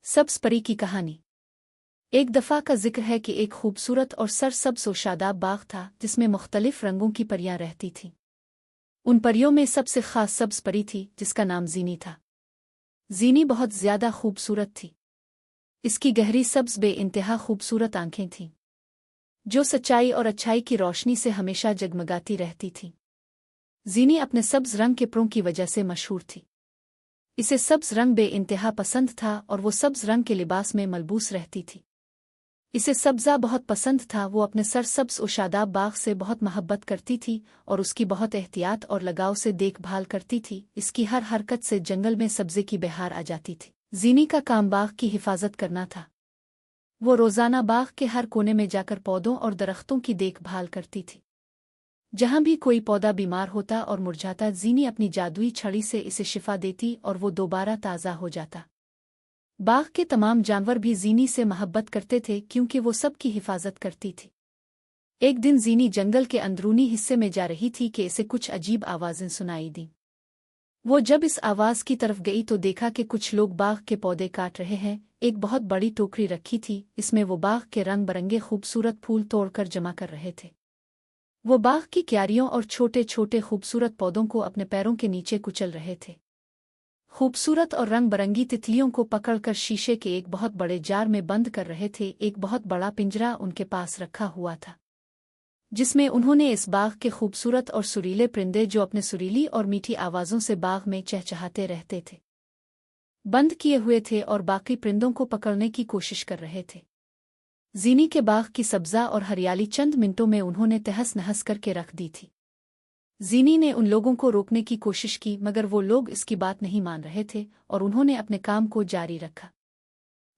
सब्ज परी की कहानी। एक दफ़ा का जिक्र है कि एक खूबसूरत और सरसब्ज और शादाब बाग था जिसमें मुख्तलिफ रंगों की परियां रहती थीं। उन परियों में सबसे खास सब्ज परी थी जिसका नाम ज़ीनी था। ज़ीनी बहुत ज़्यादा खूबसूरत थी। इसकी गहरी सब्ज बेइंतहा खूबसूरत आंखें थीं जो सच्चाई और अच्छाई की रोशनी से हमेशा जगमगाती रहती थीं। ज़ीनी अपने सब्ज रंग के परों की वजह से मशहूर थी। इसे सब्ज रंग बेइंतहा पसंद था और वो सब्ज रंग के लिबास में मलबूस रहती थी। इसे सब्ज़ा बहुत पसंद था। वो अपने सरसब्ज और शादाब बाग से बहुत मोहब्बत करती थी और उसकी बहुत एहतियात और लगाव से देखभाल करती थी। इसकी हर हरकत से जंगल में सब्ज़े की बहार आ जाती थी। ज़ीनी का काम बाग की हिफाजत करना था। वो रोज़ाना बाग के हर कोने में जाकर पौधों और दरख्तों की देखभाल करती थी। जहाँ भी कोई पौधा बीमार होता और मुरझाता, ज़ीनी अपनी जादुई छड़ी से इसे शिफा देती और वो दोबारा ताज़ा हो जाता। बाग के तमाम जानवर भी ज़ीनी से मोहब्बत करते थे क्योंकि वो सबकी हिफाजत करती थी। एक दिन ज़ीनी जंगल के अंदरूनी हिस्से में जा रही थी कि इसे कुछ अजीब आवाज़ें सुनाई दीं। वो जब इस आवाज़ की तरफ गई तो देखा कि कुछ लोग बाग के पौधे काट रहे हैं। एक बहुत बड़ी टोकरी रखी थी, इसमें वो बाग के रंग बरंगे खूबसूरत फूल तोड़कर जमा कर रहे थे। वो बाग की क्यारियों और छोटे छोटे खूबसूरत पौधों को अपने पैरों के नीचे कुचल रहे थे। खूबसूरत और रंग बरंगी तितलियों को पकड़कर शीशे के एक बहुत बड़े जार में बंद कर रहे थे। एक बहुत बड़ा पिंजरा उनके पास रखा हुआ था जिसमें उन्होंने इस बाग के खूबसूरत और सुरीले परिंदे जो अपने सुरीली और मीठी आवाज़ों से बाग में चहचहाते रहते थे बंद किए हुए थे और बाकी परिंदों को पकड़ने की कोशिश कर रहे थे। ज़ीनी के बाग की सब्ज़ा और हरियाली चंद मिनटों में उन्होंने तहस नहस करके रख दी थी। ज़ीनी ने उन लोगों को रोकने की कोशिश की मगर वो लोग इसकी बात नहीं मान रहे थे और उन्होंने अपने काम को जारी रखा।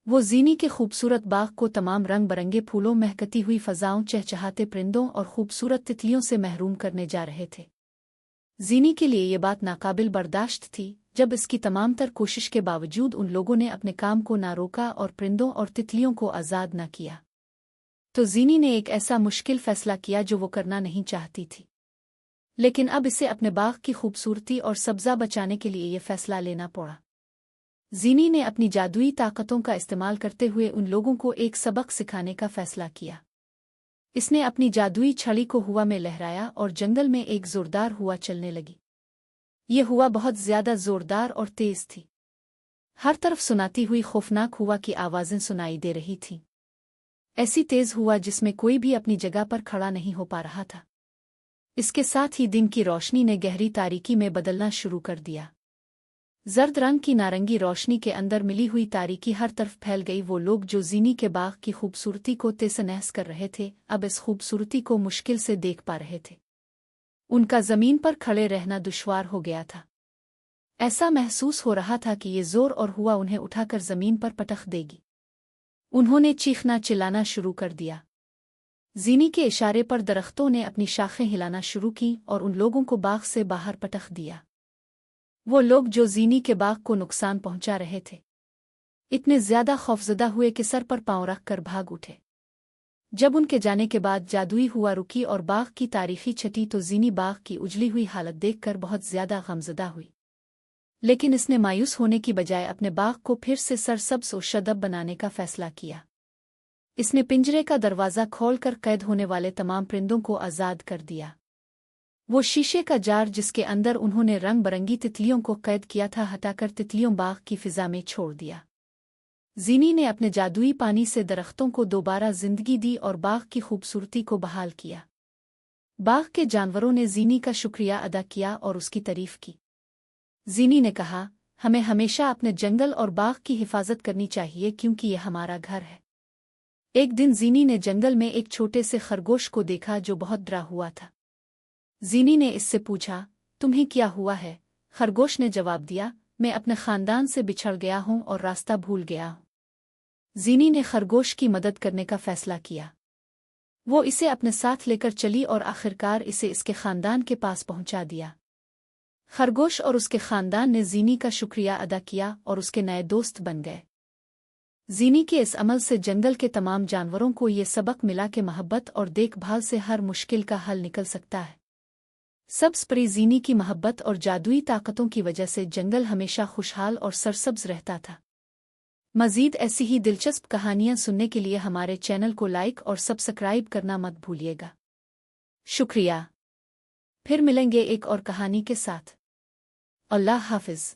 वो ज़ीनी के खूबसूरत बाग को तमाम रंग बरंगे फूलों, महकती हुई फ़ज़ाओं, चहचहाते परिंदों और खूबसूरत तितलियों से महरूम करने जा रहे थे। ज़ीनी के लिए ये बात नाकाबिल बर्दाश्त थी। जब इसकी तमाम तर कोशिश के बावजूद उन लोगों ने अपने काम को ना रोका और परिंदों और तितलियों को आज़ाद न किया तो ज़ीनी ने एक ऐसा मुश्किल फ़ैसला किया जो वो करना नहीं चाहती थी, लेकिन अब इसे अपने बाग की खूबसूरती और सब्ज़ा बचाने के लिए ये फ़ैसला लेना पड़ा। ज़ीनी ने अपनी जादुई ताकतों का इस्तेमाल करते हुए उन लोगों को एक सबक सिखाने का फ़ैसला किया। इसने अपनी जादुई छड़ी को हवा में लहराया और जंगल में एक ज़ोरदार हुआ चलने लगी। ये हुआ बहुत ज़्यादा ज़ोरदार और तेज़ थी। हर तरफ सुनाती हुई खौफनाक हुआ की आवाज़ें सुनाई दे रही थीं। ऐसी तेज़ हुआ जिसमें कोई भी अपनी जगह पर खड़ा नहीं हो पा रहा था। इसके साथ ही दिन की रोशनी ने गहरी तारीकी में बदलना शुरू कर दिया। जर्द रंग की नारंगी रोशनी के अंदर मिली हुई तारीकी हर तरफ फैल गई। वो लोग जो ज़ीनी के बाग की खूबसूरती को तहस-नहस कर रहे थे अब इस खूबसूरती को मुश्किल से देख पा रहे थे। उनका ज़मीन पर खड़े रहना दुश्वार हो गया था। ऐसा महसूस हो रहा था कि ये ज़ोर और हुआ उन्हें उठाकर ज़मीन पर पटक देगी। उन्होंने चीखना चिल्लाना शुरू कर दिया। ज़ीनी के इशारे पर दरख्तों ने अपनी शाखें हिलाना शुरू की और उन लोगों को बाग से बाहर पटक दिया। वो लोग जो ज़ीनी के बाग को नुकसान पहुंचा रहे थे इतने ज़्यादा खौफज़दा हुए कि सर पर पांव रख कर भाग उठे। जब उनके जाने के बाद जादुई हुआ रुकी और बाग की तारीखी छटी तो ज़ीनी बाग की उजली हुई हालत देखकर बहुत ज़्यादा गमज़दा हुई, लेकिन इसने मायूस होने की बजाय अपने बाग को फिर से सरसब्ज़ और शदब बनाने का फ़ैसला किया। इसने पिंजरे का दरवाज़ा खोलकर कैद होने वाले तमाम परिंदों को आज़ाद कर दिया। वो शीशे का जार जिसके अंदर उन्होंने रंग बरंगी तितलियों को कैद किया था हटाकर तितलियों बाग की फ़िज़ा में छोड़ दिया। ज़ीनी ने अपने जादुई पानी से दरख्तों को दोबारा ज़िंदगी दी और बाग की खूबसूरती को बहाल किया। बाग के जानवरों ने ज़ीनी का शुक्रिया अदा किया और उसकी तारीफ़ की। ज़ीनी ने कहा, हमें हमेशा अपने जंगल और बाग की हिफाजत करनी चाहिए क्योंकि ये हमारा घर है। एक दिन ज़ीनी ने जंगल में एक छोटे से खरगोश को देखा जो बहुत डरा हुआ था। ज़ीनी ने इससे पूछा, तुम्हें क्या हुआ है? खरगोश ने जवाब दिया, मैं अपने ख़ानदान से बिछड़ गया हूँ और रास्ता भूल गया हूँ। ज़ीनी ने खरगोश की मदद करने का फ़ैसला किया। वो इसे अपने साथ लेकर चली और आखिरकार इसे इसके ख़ानदान के पास पहुँचा दिया। खरगोश और उसके ख़ानदान ने ज़ीनी का शुक्रिया अदा किया और उसके नए दोस्त बन गए। ज़ीनी के इस अमल से जंगल के तमाम जानवरों को ये सबक मिला कि मोहब्बत और देखभाल से हर मुश्किल का हल निकल सकता है। सब्ज़ परी ज़ीनी की मोहब्बत और जादुई ताकतों की वजह से जंगल हमेशा खुशहाल और सरसब्ज़ रहता था। मज़ीद ऐसी ही दिलचस्प कहानियाँ सुनने के लिए हमारे चैनल को लाइक और सब्सक्राइब करना मत भूलिएगा। शुक्रिया। फिर मिलेंगे एक और कहानी के साथ। अल्लाह हाफ़िज़।